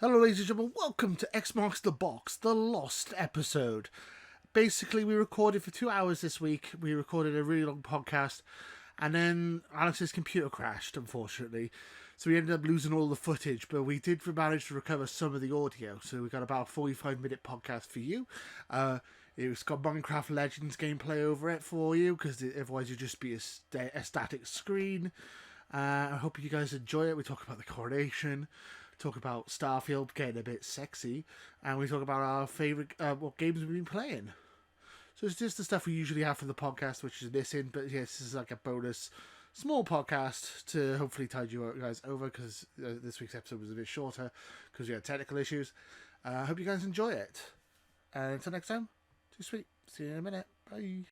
Hello, ladies and gentlemen. Welcome to X Marks the Box, the lost episode. Basically, we recorded for 2 hours this week. We recorded a really long podcast, and then Alex's computer crashed, unfortunately. So we ended up losing all the footage, but we did manage to recover some of the audio. So we got about a 45-minute podcast for you. It's got Minecraft Legends gameplay over it for you, because otherwise you'd just be a static screen. I hope you guys enjoy it. We talk about the coronation, talk about Starfield getting a bit sexy, and we talk about our favourite what games we've been playing. So it's just the stuff we usually have for the podcast, which is missing, but yes, this is like a bonus small podcast to hopefully tide you guys over, because this week's episode was a bit shorter because we had technical issues. I hope you guys enjoy it, and until next time, too sweet. See you in a minute. Bye.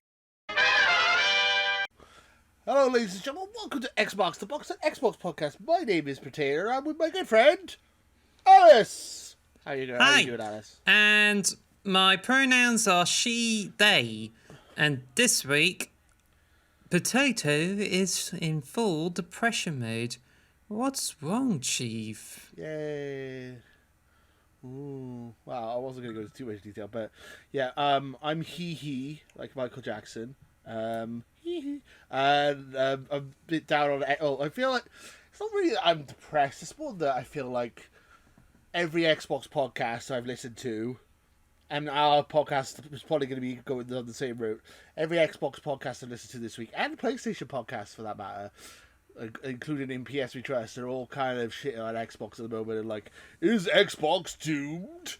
Hello, ladies and gentlemen. Welcome to Xbox the Box, an Xbox podcast. My name is Potato. I'm with my good friend Alice. How you doing? Hi. How you doing, Alice? And my pronouns are she, they. And this week, Potato is in full depression mode. What's wrong, Chief? Yay. Ooh. Wow, I wasn't going to go into too much detail, but yeah, I'm he, like Michael Jackson. And I'm a bit down on it. Oh, I feel like it's not really that I'm depressed. It's more that I feel like every Xbox podcast I've listened to, and our podcast is probably going to be going down the same route. Every Xbox podcast I've listened to this week, and PlayStation podcast for that matter, including in PS We Trust, are all kind of shitting on Xbox at the moment. And like, is Xbox doomed?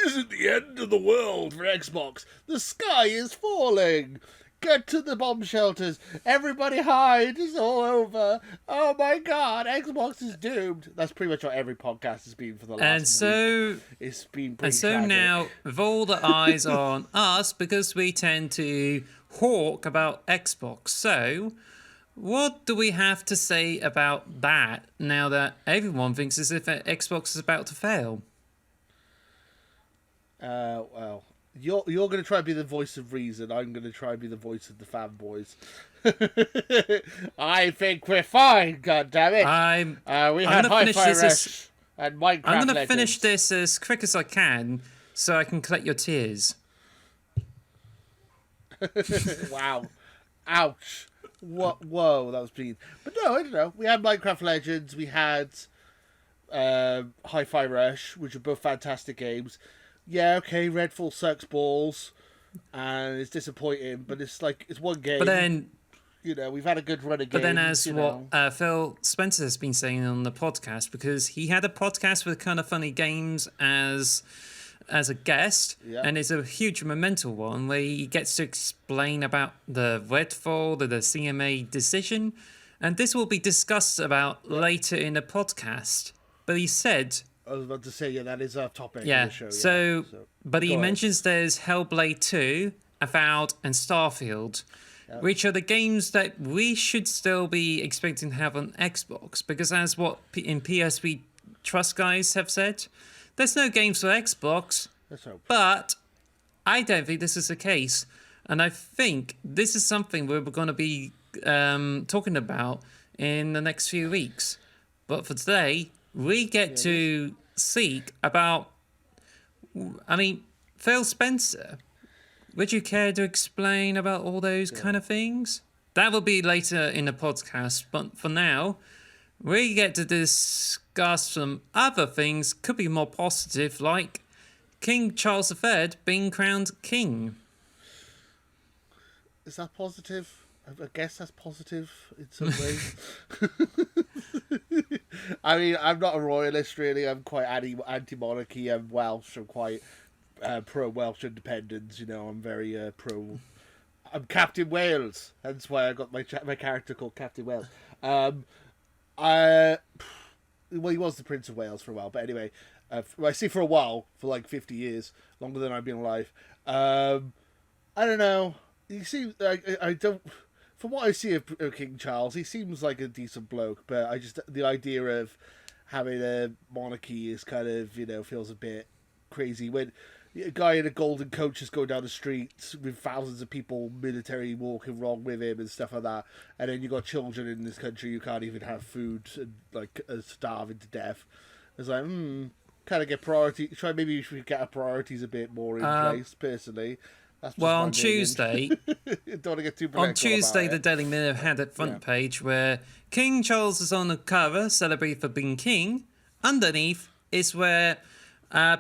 Is it the end of the world for Xbox? The sky is falling. Get to the bomb shelters. Everybody hide. It's all over. Oh my god, Xbox is doomed. That's pretty much what every podcast has been for the last week. It's been pretty tragic. Now, with all the eyes on us, because we tend to hawk about Xbox, so what do we have to say about that now that everyone thinks as if Xbox is about to fail? Well, you're going to try and be the voice of reason. I'm going to try and be the voice of the fanboys. I think we're fine. God damn it! We had Hi-Fi Rush and Minecraft. I'm going to finish this as quick as I can, so I can collect your tears. Wow! Ouch! What? Whoa! That was mean. But no, I don't know. We had Minecraft Legends. We had Hi-Fi Rush, which are both fantastic games. Yeah, okay, Redfall sucks balls, and it's disappointing, but it's like, it's one game. But then, we've had a good run of games. But then, as what Phil Spencer has been saying on the podcast, because he had a podcast with Kind of Funny Games as a guest, and it's a huge momental one where he gets to explain about the Redfall, the CMA decision, and this will be discussed about later in the podcast. But he said, I was about to say, that is our topic of the show. So, but he mentions there's Hellblade 2, Avowed, and Starfield, which are the games that we should still be expecting to have on Xbox, because as what in PS We Trust guys have said, there's no games for Xbox. Let's hope. But I don't think this is the case, and I think this is something we're going to be talking about in the next few weeks. But for today, we get to seek about, Phil Spencer, would you care to explain about all those kind of things? That will be later in the podcast, but for now, we get to discuss some other things, could be more positive, like King Charles III being crowned king. Is that positive? I guess that's positive in some ways. I'm not a royalist, really. I'm quite anti-monarchy. I'm Welsh. I'm quite pro-Welsh independence. I'm very pro... I'm Captain Wales. That's why I got my character called Captain Wales. Well, he was the Prince of Wales for a while. But anyway, I say for a while, for like 50 years. Longer than I've been alive. I don't know. You see, I don't... From what I see of King Charles, he seems like a decent bloke, but the idea of having a monarchy is kind of, feels a bit crazy. When a guy in a golden coach is going down the streets with thousands of people, military walking wrong with him and stuff like that, and then you got children in this country who can't even have food and, starving to death. It's like, kind of get priority. Try maybe we should get our priorities a bit more in place. Personally, that's just well, my on Tuesday, don't want to get too on political Tuesday, about the it. Daily Mirror had a front page where King Charles is on the cover, celebrated for being king. Underneath is where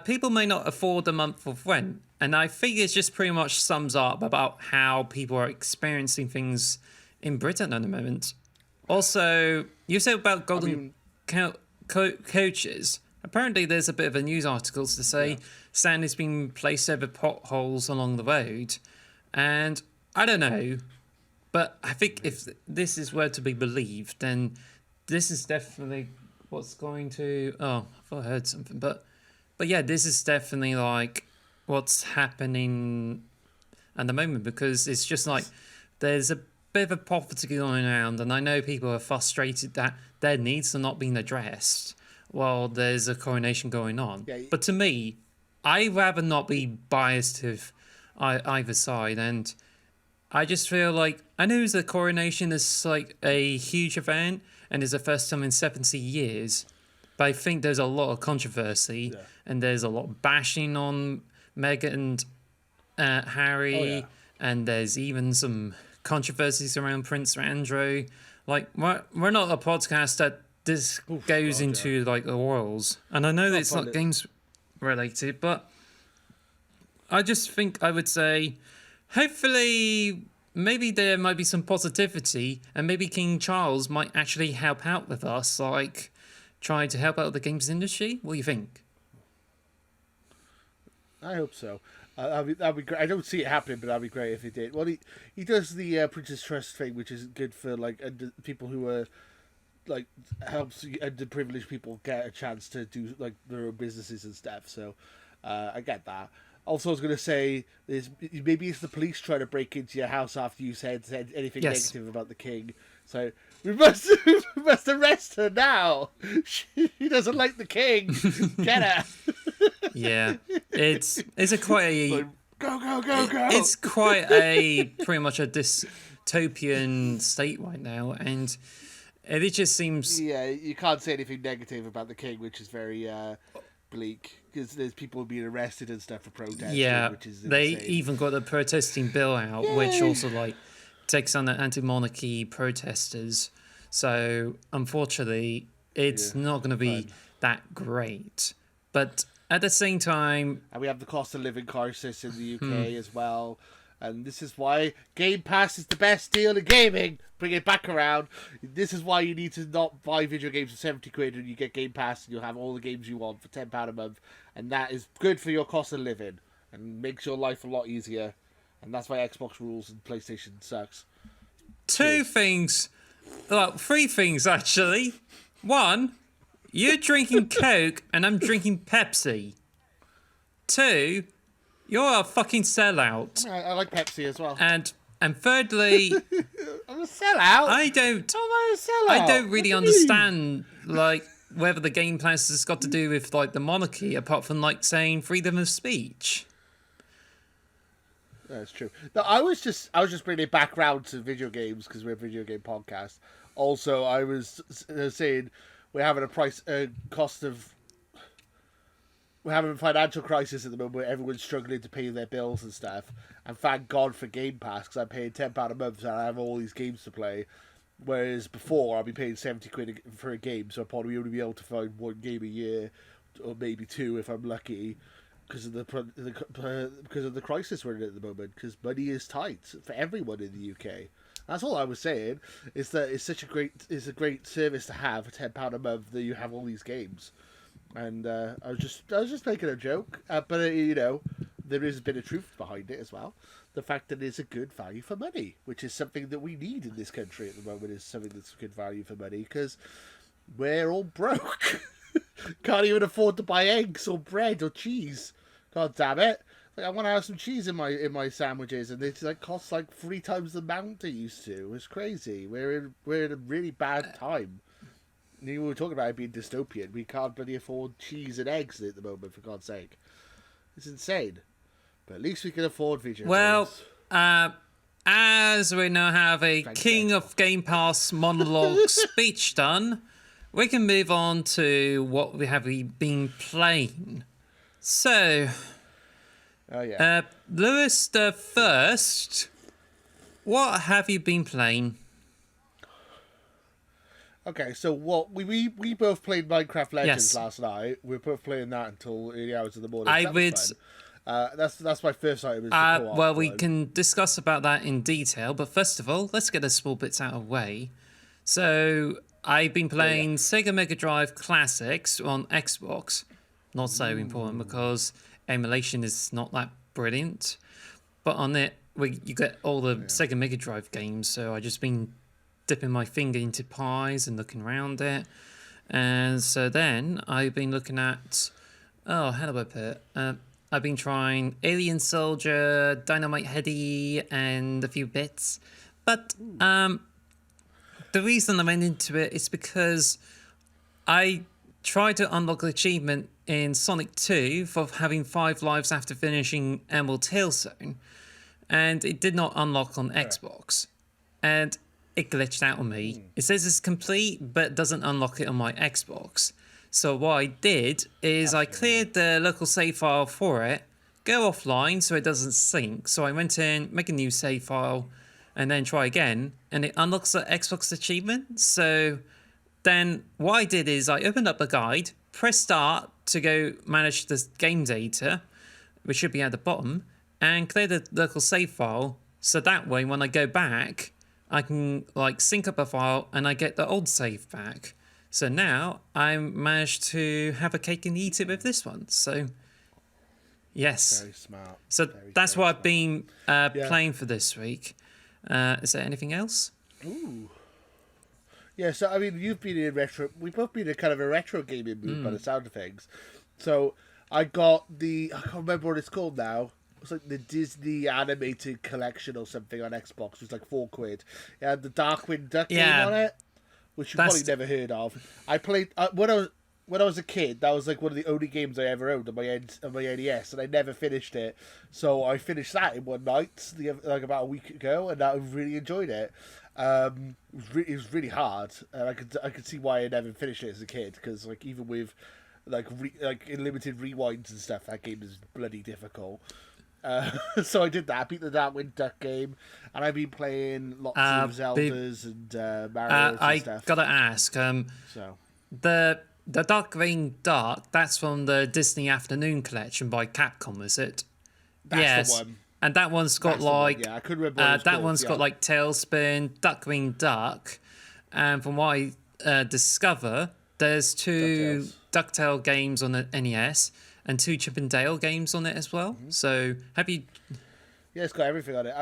people may not afford a month of rent, and I think it just pretty much sums up about how people are experiencing things in Britain at the moment. Also, you said about golden coaches. Apparently, there's a bit of a news article to say sand is being placed over potholes along the road, and I don't know, but I think if this is were to be believed, then this is definitely what's going to. Oh, I thought I heard something, but yeah, this is definitely like what's happening at the moment, because it's just like there's a bit of a poverty going around, and I know people are frustrated that their needs are not being addressed while there's a coronation going on. Yeah. But to me, I'd rather not be biased to either side, and I just feel like I know the coronation is like a huge event and is the first time in 70 years, but I think there's a lot of controversy and there's a lot of bashing on Meghan and Harry, and there's even some controversies around Prince Andrew. Like, we're not a podcast that this goes into like the royals, and I know that it's not games related, but I just think I would say hopefully maybe there might be some positivity, and maybe King Charles might actually help out with us, like try to help out the games industry. What do you think? I hope so. That'd be great. I don't see it happening, but that'd be great if he did. Well, he does the Prince's Trust thing, which is good for like people who are like helps underprivileged people get a chance to do like their own businesses and stuff. So I get that. Also, I was going to say, maybe it's the police trying to break into your house after you said anything negative about the king. So we must arrest her now. She doesn't like the king. Get her. Yeah, it's a quite a like, go. It's quite a pretty much a dystopian state right now, and it just seems. Yeah, you can't say anything negative about the king, which is very bleak, because there's people being arrested and stuff for protesting. Yeah, which is they insane. even got a protesting bill out, which also like takes on the anti-monarchy protesters. So unfortunately, it's not going to be that great. But at the same time, and we have the cost of living crisis in the UK as well. And this is why Game Pass is the best deal in gaming. Bring it back around. This is why you need to not buy video games for 70 quid and you get Game Pass and you'll have all the games you want for £10 a month. And that is good for your cost of living and makes your life a lot easier. And that's why Xbox rules and PlayStation sucks. Three things actually. One, you're drinking Coke and I'm drinking Pepsi. Two, you're a fucking sellout. I like Pepsi as well. And thirdly, I'm a sellout. I don't really understand like whether the Game Pass has got to do with like the monarchy, apart from like saying freedom of speech. That's true. No, I was just bringing it back round to video games because we're a video game podcast. Also, I was saying we're having we're having a financial crisis at the moment where everyone's struggling to pay their bills and stuff. And thank God for Game Pass, because I'm paying £10 a month and I have all these games to play. Whereas before, I'd be paying 70 quid for a game, so I'd probably only be able to find one game a year, or maybe two if I'm lucky, because of the crisis we're in at the moment. Because money is tight for everyone in the UK. That's all I was saying. Is that it's a great service to have for £10 a month that you have all these games. And I was just making a joke, but there is a bit of truth behind it as well. The fact that it's a good value for money, which is something that we need in this country at the moment, is something that's good value for money because we're all broke. Can't even afford to buy eggs or bread or cheese. God damn it! Like, I want to have some cheese in my sandwiches, and it like costs like 3 times the amount it used to. It's crazy. We're in a really bad time. We were talking about it being dystopian. We can't bloody afford cheese and eggs at the moment, for God's sake. It's insane. But at least we can afford video games. As we now have a King of Game Pass monologue speech done, we can move on to what we have been playing. So, Oh yeah. Lewis, the first, what have you been playing? Okay, so what we both played Minecraft Legends Yes. last night. We were both playing that until early hours of the morning. I So that was would. fun. That's my first item is the co-op Well, we one. can discuss about that in detail, but first of all, let's get the small bits out of the way. So, I've been playing Sega Mega Drive Classics on Xbox. Not so important because emulation is not that brilliant. But on it, you get all the Sega Mega Drive games, so I've just been dipping my finger into pies and looking around it. And so then I've been looking at, how do I put it? I've been trying Alien Soldier, Dynamite Heady, and a few bits. But the reason I went into it is because I tried to unlock the achievement in Sonic 2 for having 5 lives after finishing Emerald Hill Zone, and it did not unlock on Xbox. And it glitched out on me. It says it's complete, but doesn't unlock it on my Xbox. So what I did is I cleared the local save file for it, go offline so it doesn't sync. So I went in, make a new save file, and then try again, and it unlocks the Xbox achievement. So then what I did is I opened up a guide, press start to go manage the game data, which should be at the bottom, and clear the local save file. So that way, when I go back, I can sync up a file and I get the old save back. So now I managed to have a cake and eat it with this one. So yes, Very smart. so Very, that's very what I've been Yeah. playing for this week. Is there anything else? Ooh. Yeah, so I mean, you've been in retro. We've both been in kind of a retro gaming mood by the sound of things. So I got I can't remember what it's called now. It's like the Disney animated collection or something on Xbox. It was like £4. It had the Darkwing Duck game on it, which you probably never heard of. I played when I was a kid. That was like one of the only games I ever owned on my NES, and I never finished it. So I finished that in one night, like about a week ago, and I really enjoyed it. It was really hard, and I could see why I never finished it as a kid, because like even with like unlimited rewinds and stuff, that game is bloody difficult. So I did that. I beat the Darkwing Duck game, and I've been playing lots of Zeldas and Mario's and stuff. I gotta ask, So the Darkwing Duck, that's from the Disney Afternoon Collection by Capcom, is it? that's the one. And that one's got Yeah, I couldn't remember. What it was that called, one's got like Tailspin, Duckwing Duck, and from what I discover, there's 2 DuckTale games on the NES and 2 Chip and Dale games on it as well. So have you? Yeah, it's got everything on it.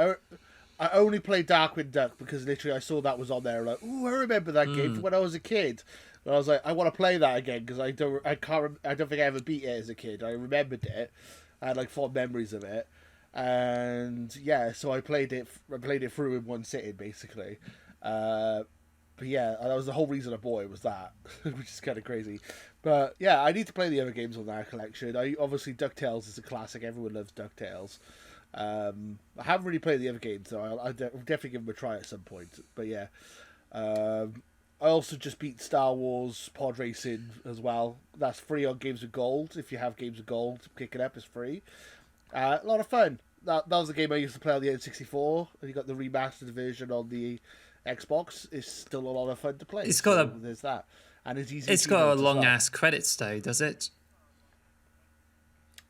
I only played Darkwing Duck because literally I saw that was on there. Like, oh, I remember that game from when I was a kid. And I was like, I want to play that again because I don't think I ever beat it as a kid. I remembered it. I had like fond memories of it. And yeah, so I played it through in one sitting basically. But yeah, that was the whole reason I bought it, was that, which is kind of crazy. But yeah, I need to play the other games on that collection. Obviously DuckTales is a classic. Everyone loves DuckTales. I haven't really played the other games, so I'll definitely give them a try at some point. But yeah, I also just beat Star Wars Pod Racing as well. That's free on Games with Gold. If you have Games with Gold, pick it up. It's free. A lot of fun. That was the game I used to play on the N64, and you got the remastered version on the Xbox. It's still a lot of fun to play. It's got there's that, and it's easy. It's got a long ass credits though, does it?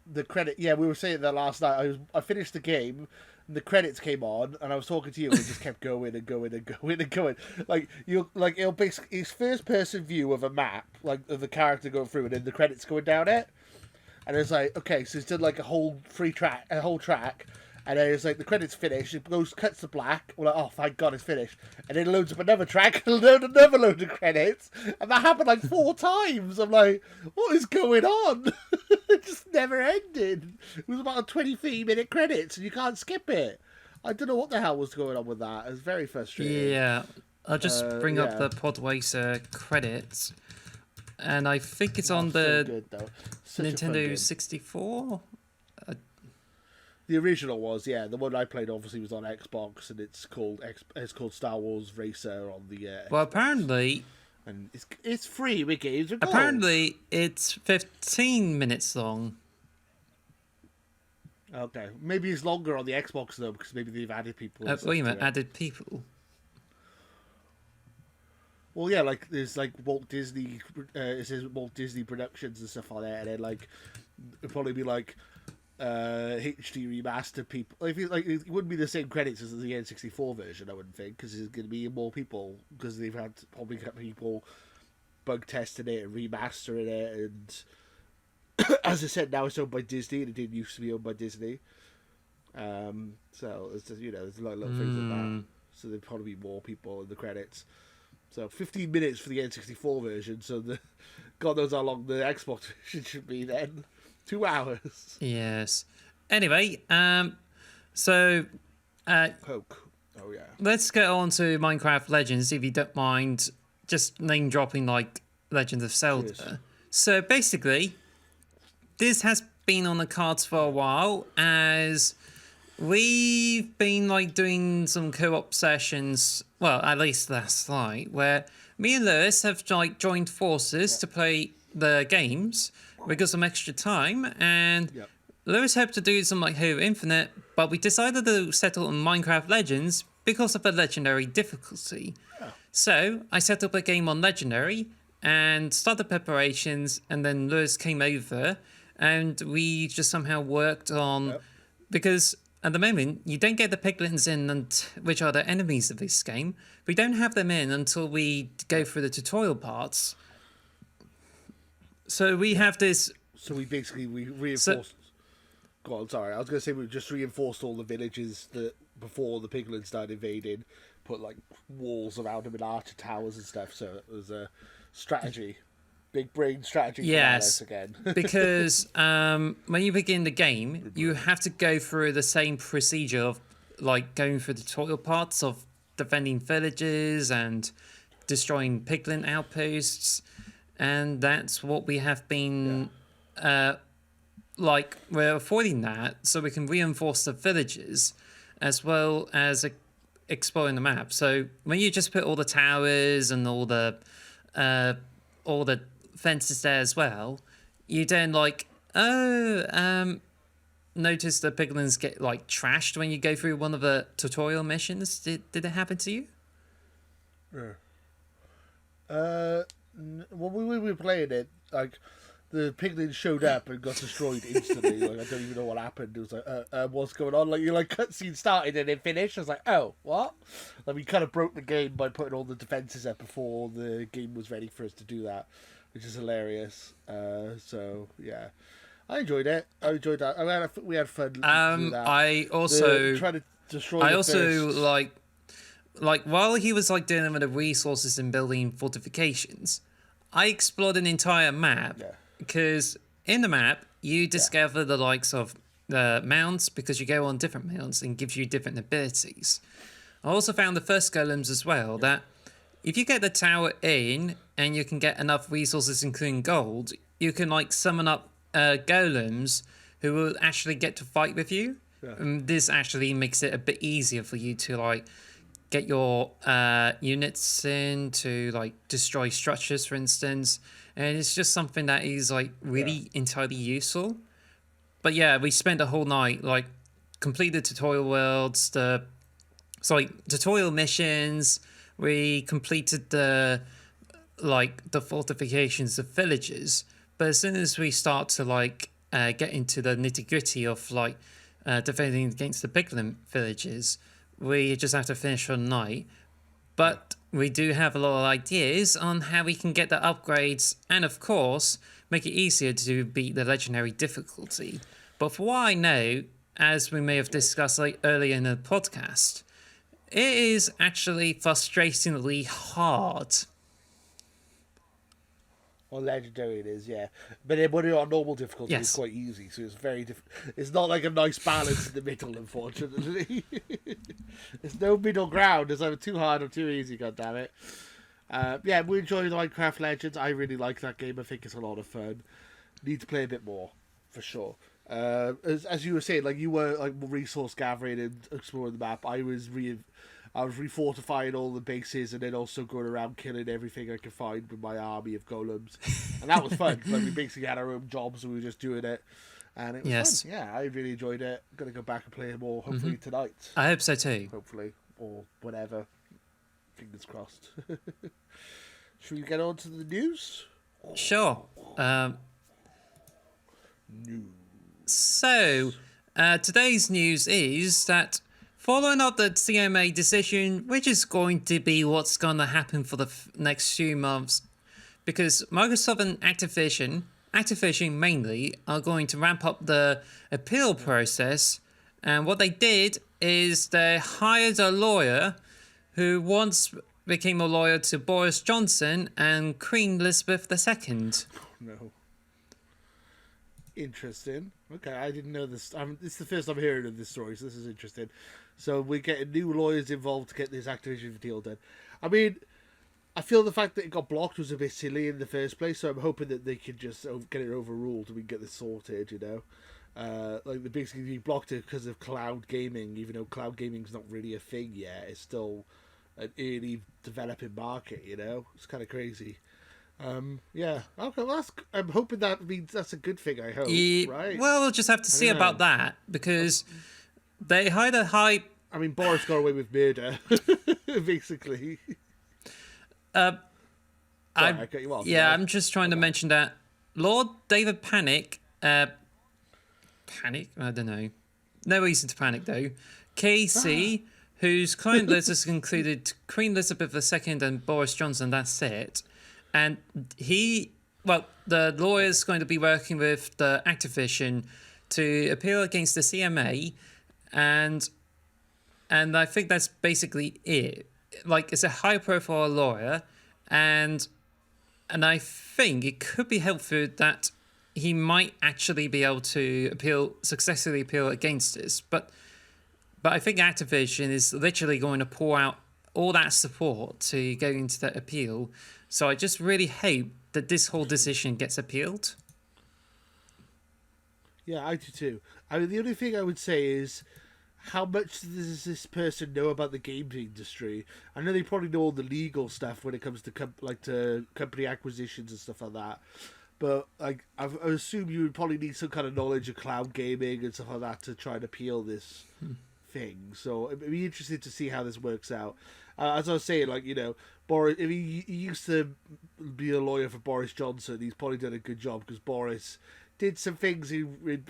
The credit, yeah, we were saying that last night. I finished the game, and the credits came on, and I was talking to you, and it just kept going and going and going and going. It'll basically, it's first person view of a map, like of the character going through, and then the credits going down it. And it's like, okay, so it's done like a whole track, and then it's like the credits finish, it cuts to black, we're like, oh, thank God it's finished. And then it loads up another track, and another load of credits, and that happened like 4 times. I'm like, what is going on? It just never ended. It was about a 30-minute credits, and you can't skip it. I don't know what the hell was going on with that. It was very frustrating. Yeah, I'll just bring up the Podwaser credits. And I think it's on the Nintendo 64. The original was, yeah. The one I played obviously was on Xbox, and it's called Star Wars Racer on the. Well, apparently, And it's free with games with gold. Apparently, it's 15 minutes long. Okay, maybe it's longer on the Xbox though, because maybe they've added people. Wait a minute, added people. Well, yeah, like there's like Walt Disney, it says Walt Disney Productions and stuff like that, and then like it'd probably be like HD remastered people. If it wouldn't be the same credits as the N64 version, I wouldn't think, because there's going to be more people because they've had probably got people bug testing it and remastering it, and as I said, now it's owned by Disney, and it didn't used to be owned by Disney. So it's just, there's a lot of little things like that. So there'd probably be more people in the credits. So 15 minutes for the N64 version. So God knows how long the Xbox version should be then. 2 hours. Yes. Anyway, so Poke. Oh yeah. let's get on to Minecraft Legends, if you don't mind just name dropping like Legend of Zelda. Yes. So basically, this has been on the cards for a while, as we've been like doing some co-op sessions, well, at least last night, where me and Lewis have like joined forces to play the games. We got some extra time, and Lewis hoped to do some like Halo Infinite, but we decided to settle on Minecraft Legends because of the legendary difficulty. So I set up a game on Legendary and started preparations, and then Lewis came over, and we just somehow worked on because at the moment you don't get the piglins in, which are the enemies of this game. We don't have them in until we go through the tutorial parts. So we have this. So we reinforced. Go on, sorry. I was going to say we just reinforced all the villages that before the piglins started invading, put like walls around them and archer towers and stuff. So it was a strategy, big brain strategy. Yes, again. because when you begin the game, you have to go through the same procedure of like going through the tutorial parts of defending villages and destroying piglin outposts, and that's what we have been like we're avoiding that so we can reinforce the villages as well as exploring the map. So when you just put all the towers and all the fences there as well, you then like notice the piglins get like trashed when you go through one of the tutorial missions. Did it happen to you? Well, when we were playing it, like the piglins showed up and got destroyed instantly. Like I don't even know what happened. It was like, what's going on? Like cutscene started and then finished. I was like, oh, what? Like we kind of broke the game by putting all the defenses up before the game was ready for us to do that, which is hilarious. So yeah, I enjoyed it. I enjoyed that. I mean, we had fun. That. I also trying to destroy. I also like while he was like dealing with the resources and building fortifications, I explored an entire map. Because in the map, you discover the likes of the mounts, because you go on different mounts and gives you different abilities. I also found the first golems as well, that if you get the tower in and you can get enough resources, including gold, you can like summon up golems who will actually get to fight with you. This actually makes it a bit easier for you to like get your units in to like destroy structures, for instance, and it's just something that is like really entirely useful. But yeah, we spent the whole night like complete the tutorial worlds, tutorial missions. We completed the fortifications of villages. But as soon as we start to like get into the nitty gritty of like defending against the piglin villages, we just have to finish for the night. But we do have a lot of ideas on how we can get the upgrades and, of course, make it easier to beat the legendary difficulty. But for what I know, as we may have discussed like earlier in the podcast, it is actually frustratingly hard. On Legendary it is, yeah. But then when you're on normal difficulty, Yes. it's quite easy, so it's very it's not like a nice balance in the middle, unfortunately. There's no middle ground. It's either too hard or too easy, goddammit. Yeah, we enjoy Minecraft Legends. I really like that game. I think it's a lot of fun. Need to play a bit more, for sure. As you were saying, like you were like resource gathering and exploring the map. I was I was refortifying all the bases and then also going around killing everything I could find with my army of golems. And that was fun. Like, we basically had our own jobs and we were just doing it. And it was fun. Yeah, I really enjoyed it. Going to go back and play it more, hopefully tonight. I hope so too. Hopefully. Or whatever. Fingers crossed. Should we get on to the news? Sure. News. So, today's news is that following up the CMA decision, which is going to be what's going to happen for the next few months, because Microsoft and Activision mainly, are going to ramp up the appeal process. And what they did is they hired a lawyer who once became a lawyer to Boris Johnson and Queen Elizabeth II. No. Interesting. Okay, I didn't know this. This is the first I'm hearing of this story, so this is interesting. So we're getting new lawyers involved to get this Activision deal done. I mean, I feel the fact that it got blocked was a bit silly in the first place, so I'm hoping that they can just get it overruled and we can get this sorted, you know? Like, they basically blocked it because of cloud gaming, even though cloud gaming's not really a thing yet. It's still an early developing market, you know? It's kind of crazy. Yeah. Okay, well, I'm hoping that means that's a good thing, I hope, right? Well, we'll just have to see about that, because they hired a high... I mean, Boris got away with murder, basically. Sorry, I cut you off. Yeah, I'm just trying to mention that Lord David Panic... Panic? I don't know. No reason to panic, though. KC, whose client list has included Queen Elizabeth II and Boris Johnson, that's it. And the lawyer's going to be working with the Activision to appeal against the CMA, and I think that's basically it. Like, it's a high-profile lawyer, and I think it could be helpful that he might actually be able to successfully appeal against this. But I think Activision is literally going to pour out all that support to go into that appeal. So I just really hope that this whole decision gets appealed. Yeah, I do too. I mean, the only thing I would say is, how much does this person know about the games industry? I know they probably know all the legal stuff when it comes to to company acquisitions and stuff like that. But I assume you would probably need some kind of knowledge of cloud gaming and stuff like that to try and appeal this thing. So it'd be interesting to see how this works out. As I was saying, like, you know, Boris, if he used to be a lawyer for Boris Johnson, he's probably done a good job, because Boris did some things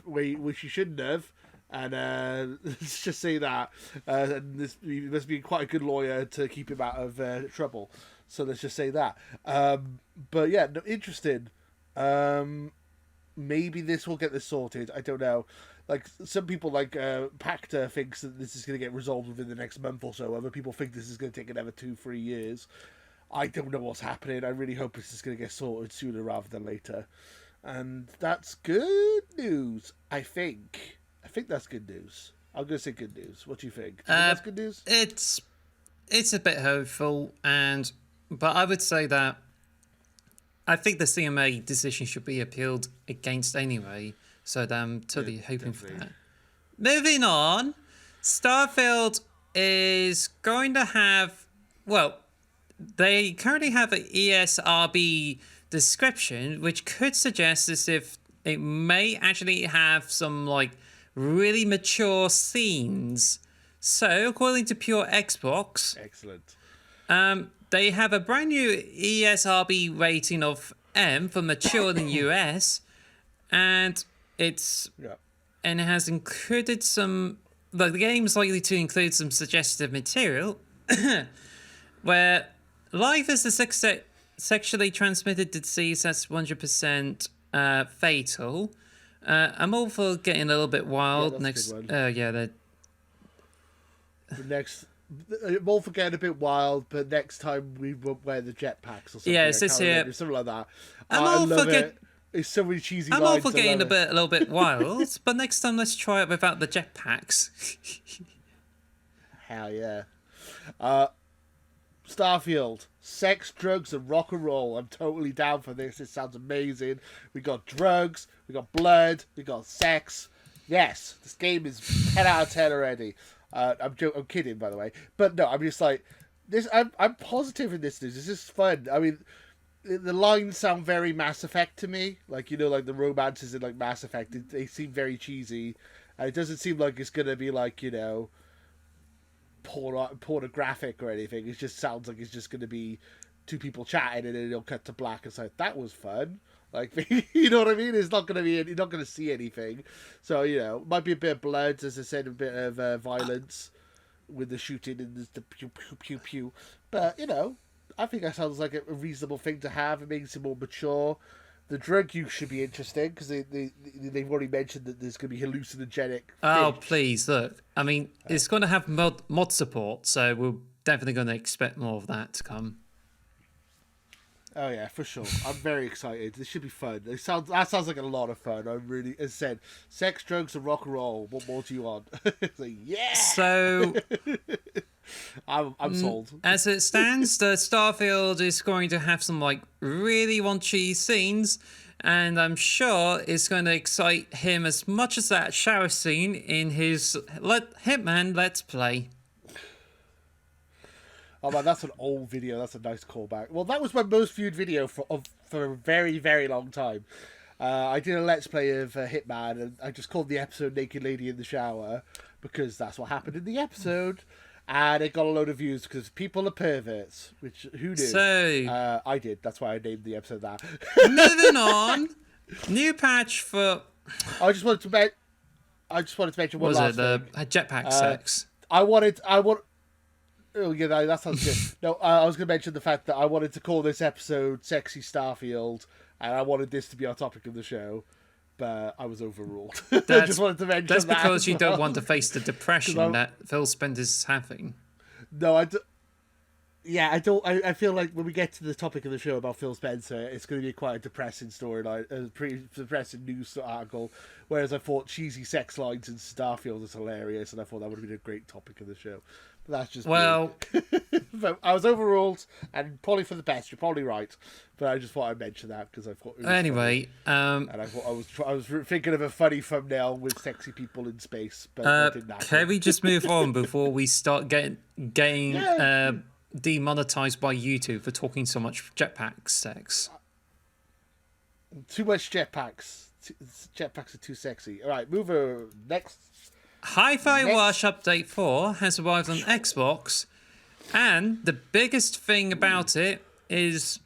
which he shouldn't have. And let's just say that. And he must be quite a good lawyer to keep him out of trouble. So let's just say that. But yeah, no, interesting. Maybe this will get this sorted. I don't know. Like, some people, like Pacta, thinks that this is going to get resolved within the next month or so. Other people think this is going to take another 2-3 years. I don't know what's happening. I really hope this is going to get sorted sooner rather than later. And that's good news, I think. I think that's good news. I'm going to say good news. What do you think? Do you think that's good news? It's a bit hopeful, but I would say that I think the CMA decision should be appealed against anyway. So I'm totally hoping for that. Moving on, Starfield is going to have... Well, they currently have an ESRB description, which could suggest as if it may actually have some, like, really mature scenes. So, according to Pure Xbox... Excellent. They have a brand new ESRB rating of M for mature in the US, and it has included some... The game is likely to include some suggestive material, where life is a sexually transmitted disease that's 100% fatal. I'm all for getting a little bit wild. I'm all for getting a bit wild, but next time we won't wear the jetpacks or something. Yeah, it's this here. Something like that. I love it. It's so many cheesy I'm lines. all for getting a little bit wild, but next time let's try it without the jetpacks. Hell yeah. Starfield, sex, drugs, and rock and roll. I'm totally down for this. It sounds amazing. We got drugs, we got blood, we got sex. Yes, this game is 10 out of 10 already. I'm kidding, by the way. But no, I'm just like this. I'm positive in this news. This is fun. I mean, the lines sound very Mass Effect to me. Like, you know, like the romances in like Mass Effect, they seem very cheesy. And it doesn't seem like it's gonna be like, you know, pornographic or anything. It just sounds like it's just gonna be two people chatting and then it'll cut to black. It's like, that was fun. Like, you know what I mean? It's not gonna be. You're not gonna see anything. So, you know, might be a bit of blood, as I said, a bit of violence with the shooting and the pew pew pew pew. But, you know, I think that sounds like a reasonable thing to have. It makes it more mature. The drug use should be interesting because they've already mentioned that there's going to be hallucinogenic. Oh, fish. please, look. I mean, it's going to have mod support, so we're definitely going to expect more of that to come. Oh yeah, for sure. I'm very excited. This should be fun. That sounds like a lot of fun. I'm really, as I said, sex, drugs, and rock and roll. What more do you want? It's like, yeah. So I'm sold. As it stands, the Starfield is going to have some like really raunchy scenes, and I'm sure it's going to excite him as much as that shower scene in his Hitman Let's Play. Oh man, that's an old video. That's a nice callback. Well, that was my most viewed video for a very, very long time. I did a Let's Play of Hitman, and I just called the episode "Naked Lady in the Shower" because that's what happened in the episode, and it got a load of views because people are perverts. Which who knew? So I did. That's why I named the episode that. moving on, new patch for. I just wanted to mention one last thing. Jetpack sex? I want. Oh yeah, that sounds good. No, I was going to mention the fact that I wanted to call this episode "Sexy Starfield," and I wanted this to be our topic of the show, but I was overruled. I just wanted to mention that's that. because you don't want to face the depression that Phil Spencer's having. No, I do. Yeah, I don't. I feel like when we get to the topic of the show about Phil Spencer, it's going to be quite a depressing storyline, a pretty depressing news article. Whereas I thought cheesy sex lines in Starfield is hilarious, and I thought that would have been a great topic of the show. But that's just but I was overruled, and probably for the best. You're probably right, but I just thought I'd mention that because I thought. It was anyway, funny. And I thought I was thinking of a funny thumbnail with sexy people in space, but that didn't happen. Can we just move on before we start getting demonetized by YouTube for talking so much jetpack sex? Too much jetpacks. Jetpacks are too sexy. All right, move over next. Hi-Fi Rush Update 4 has arrived on Xbox, and the biggest thing about it is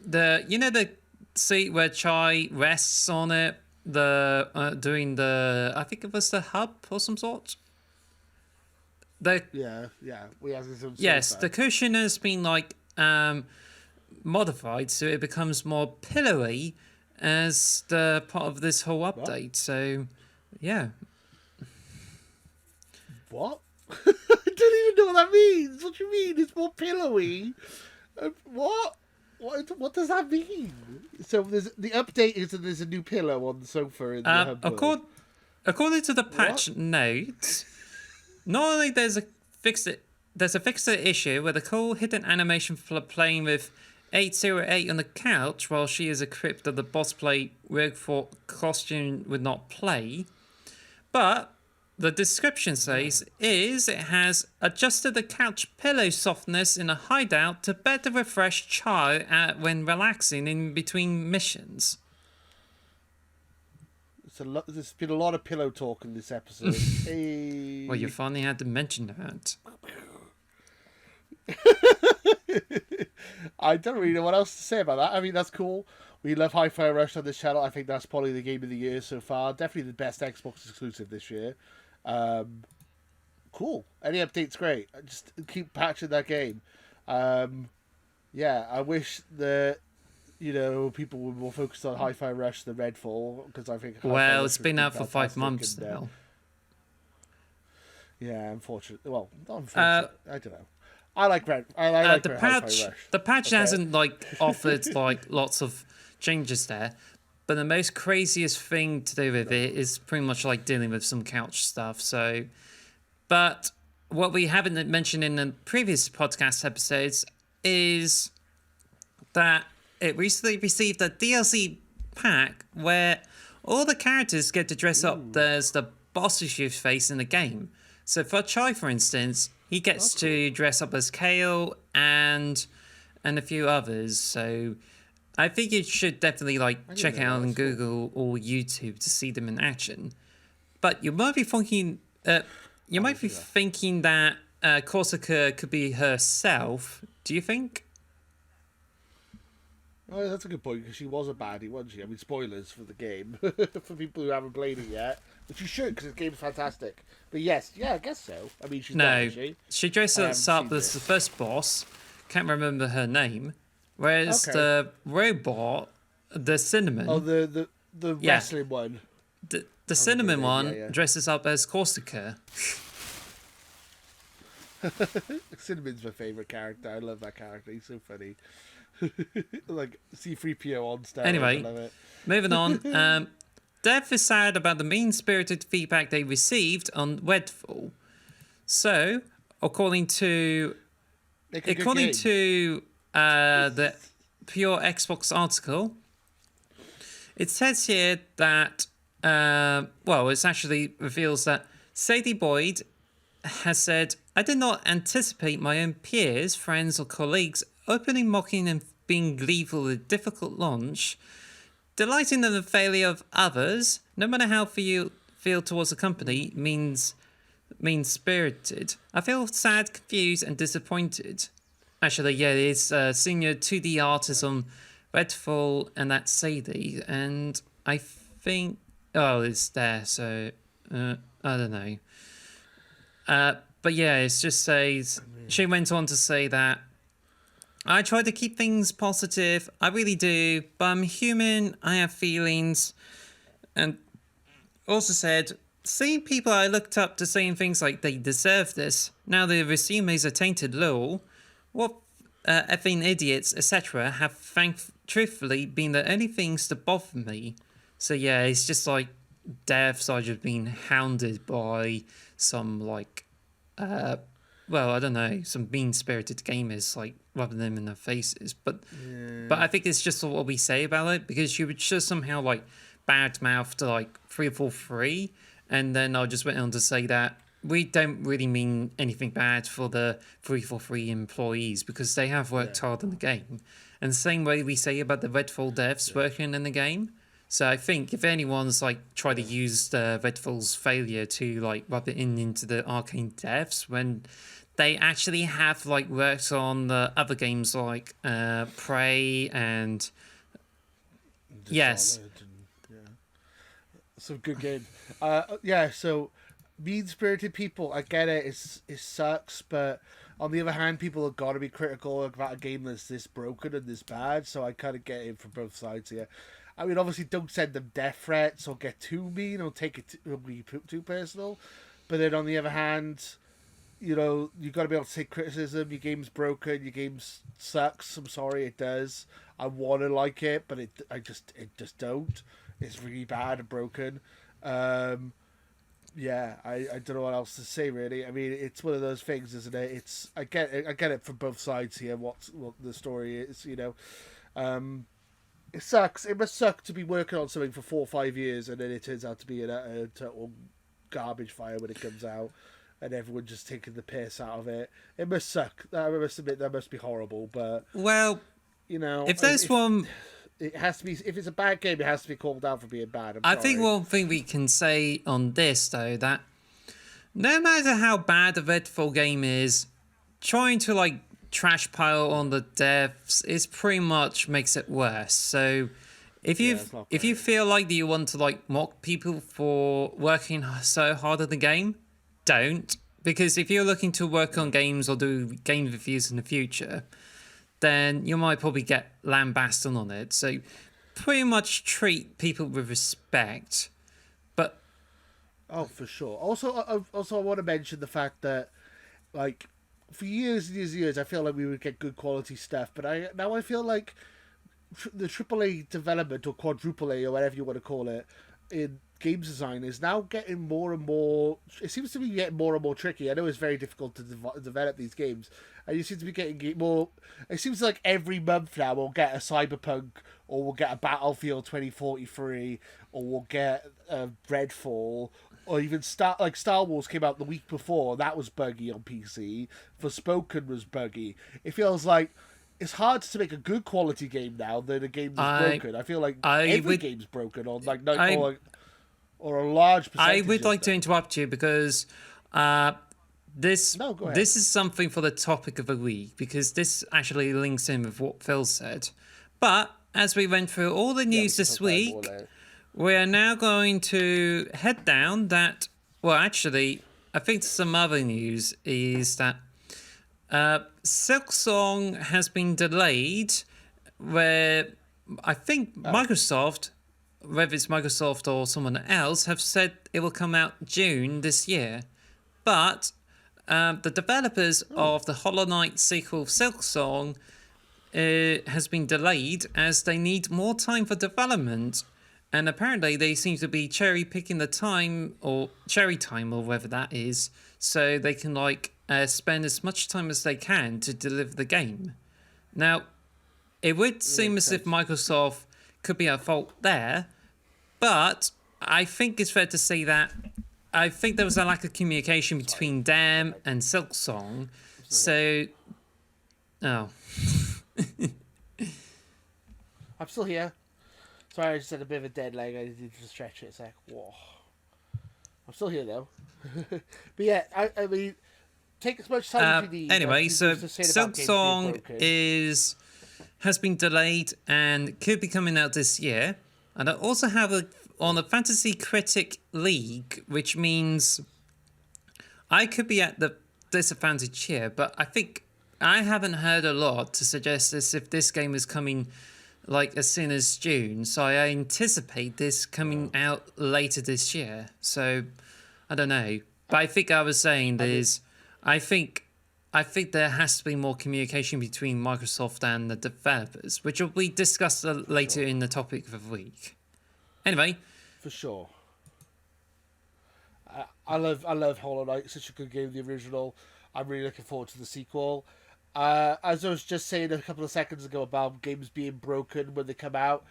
the seat where Chai rests on it, doing the, I think it was the hub or some sort. Yeah. Yes, the cushion has been like modified so it becomes more pillowy as the part of this whole update. What? So, yeah. What? I don't even know what that means. What do you mean? It's more pillowy. What? What does that mean? So the update is that there's a new pillow on the sofa in the hub. According to the patch notes, not only there's a fixer issue with a cool hidden animation for playing with 808 on the couch while she is equipped with the boss plate rig for costume would not play, but the description says it has adjusted the couch pillow softness in a hideout to better refresh Chai when relaxing in between missions. There's been a lot of pillow talk in this episode. Hey. Well, you finally had to mention that. I don't really know what else to say about that. I mean, that's cool. We love Hi-Fi Rush on this channel. I think that's probably the game of the year so far. Definitely the best Xbox exclusive this year. Cool. Any updates, great. Just keep patching that game. Yeah, I wish that people were more focused on Hi-Fi Rush than Redfall because I think. Well, it's been out for 5 months now. Yeah, unfortunately. Well, not unfortunately. I don't know. I like Red. I like the patch. Hi-Fi Rush. The patch hasn't offered lots of changes there. But the most craziest thing to do with it is pretty much dealing with some couch stuff. So, but what we haven't mentioned in the previous podcast episodes is that it recently received a DLC pack where all the characters get to dress up as the Potatochief face in the game. So for Chai, for instance, he gets to dress up as Kale and a few others. So I think you should definitely check out on Google or YouTube to see them in action. But you might be thinking, thinking that Corsica could be herself. Do you think? Oh, that's a good point, because she was a baddie, wasn't she? I mean, spoilers for the game, for people who haven't played it yet. Which you should, because the game's fantastic. But yes, yeah, I guess so. I mean, she's not, is she? She dresses up as the first boss. Can't remember her name. Whereas the robot, the cinnamon... Oh, the wrestling one. The cinnamon one dresses up as Corsica. Cinnamon's my favourite character. I love that character. He's so funny. Like C-3PO on steroids. Anyway, I love it. Moving on. Dev is sad about the mean-spirited feedback they received on Redfall. So, according to the Pure Xbox article, it says here that it actually reveals that Sadie Boyd has said, "I did not anticipate my own peers, friends, or colleagues opening, mocking, and being gleeful with a difficult launch, delighting in the failure of others, no matter how you feel towards the company, mean-spirited. I feel sad, confused, and disappointed." Actually, yeah, it's senior 2D artist on Redfall, and that's Sadie, and I think... Oh, it's there, so... I don't know. But yeah, it just says... She went on to say that, "I try to keep things positive, I really do, but I'm human, I have feelings." And also said, "Seeing people I looked up to saying things like they deserve this, now their resumes are tainted, lol. What effing idiots, etc. have truthfully been the only things to bother me." So yeah, it's just like devs are just being hounded by some I don't know, some mean-spirited gamers, rubbing them in their faces. But I think it's just what we say about it, because you would just somehow, badmouth to, 343, and then I just went on to say that we don't really mean anything bad for the 343 employees, because they have worked hard in the game. And the same way we say about the Redfall devs working in the game. So I think if anyone's try to use the Redfall's failure to rub it into the Arcane devs, when they actually have worked on the other games like Prey and yes, some good games. So mean-spirited people, I get it. It sucks, but on the other hand, people have got to be critical about a game that's this broken and this bad. So I kind of get it from both sides here. I mean, obviously, don't send them death threats or get too mean or take it too personal. But then on the other hand, you got to be able to take criticism. Your game's broken. Your game sucks. I'm sorry, it does. I want to like it, but it just don't. It's really bad and broken. I don't know what else to say, really. I mean, it's one of those things, isn't it? I get it from both sides here. What the story is, It sucks. It must suck to be working on something for 4 or 5 years, and then it turns out to be a total garbage fire when it comes out, and everyone just taking the piss out of it. It must suck. I must admit, that must be horrible. But if there's one, it has to be. If it's a bad game, it has to be called out for being bad. I think one thing we can say on this, though, that no matter how bad the Redfall game is, trying to trash pile on the devs is pretty much makes it worse. So if you feel like you want to mock people for working so hard at the game, don't. Because if you're looking to work on games or do game reviews in the future, then you might probably get lambasted on it. So pretty much treat people with respect. But for sure. Also, I want to mention the fact that for years and years and years, I feel like we would get good quality stuff, but I feel like the AAA development, or quadruple A, or whatever you want to call it, in games design is now getting more and more... It seems to be getting more and more tricky. I know it's very difficult to develop these games, and you seem to be getting more... It seems like every month now we'll get a Cyberpunk, or we'll get a Battlefield 2043, or we'll get a Redfall, Or even Star Wars came out the week before, that was buggy on PC. Forspoken was buggy. It feels like it's hard to make a good quality game now that a game is broken. I feel like every game's broken on or a large percentage. I would like to interrupt you because this is something for the topic of the week, because this actually links in with what Phil said. But as we went through all the news this week, we are now going to head down that... Well, actually, I think some other news is that Silksong has been delayed, where I think Microsoft, whether it's Microsoft or someone else, have said it will come out June this year. But the developers of the Hollow Knight sequel Silksong has been delayed as they need more time for development. And apparently they seem to be cherry picking the time, or cherry time, or whatever that is, so they can spend as much time as they can to deliver the game. Now, it would seem as if Microsoft could be at fault there, but I think it's fair to say that I think there was a lack of communication between them and Silksong. So, I'm still here. Sorry, I just had a bit of a dead leg. I needed to stretch it a sec. Whoa. I'm still here, though. But yeah, I mean, take as much time as you need. Anyway, so Silksong has been delayed and could be coming out this year. And I also have on the Fantasy Critic League, which means I could be at the disadvantage here, but I think I haven't heard a lot to suggest as if this game is coming as soon as June, so I anticipate this coming out later this year. So I don't know, but I think I was saying I think there has to be more communication between Microsoft and the developers, which will be discussed later in the topic of the week. Anyway, for sure. I love Hollow Knight. Such a good game, the original. I'm really looking forward to the sequel. As I was just saying a couple of seconds ago about games being broken when they come out,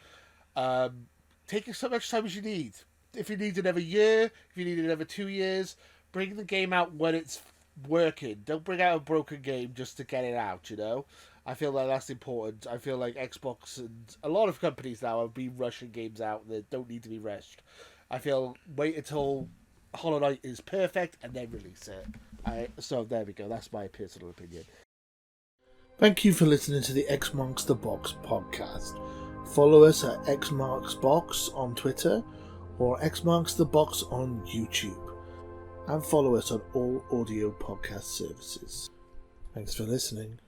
take as much time as you need. If you need another year, if you need another 2 years, bring the game out when it's working. Don't bring out a broken game just to get it out, you know? I feel like that's important. I feel like Xbox and a lot of companies now have been rushing games out that don't need to be rushed. I feel wait until Hollow Knight is perfect and then release it. So there we go. That's my personal opinion. Thank you for listening to the X Marks the Box podcast. Follow us at X Marks Box on Twitter or X Marks the Box on YouTube. And follow us on all audio podcast services. Thanks for listening.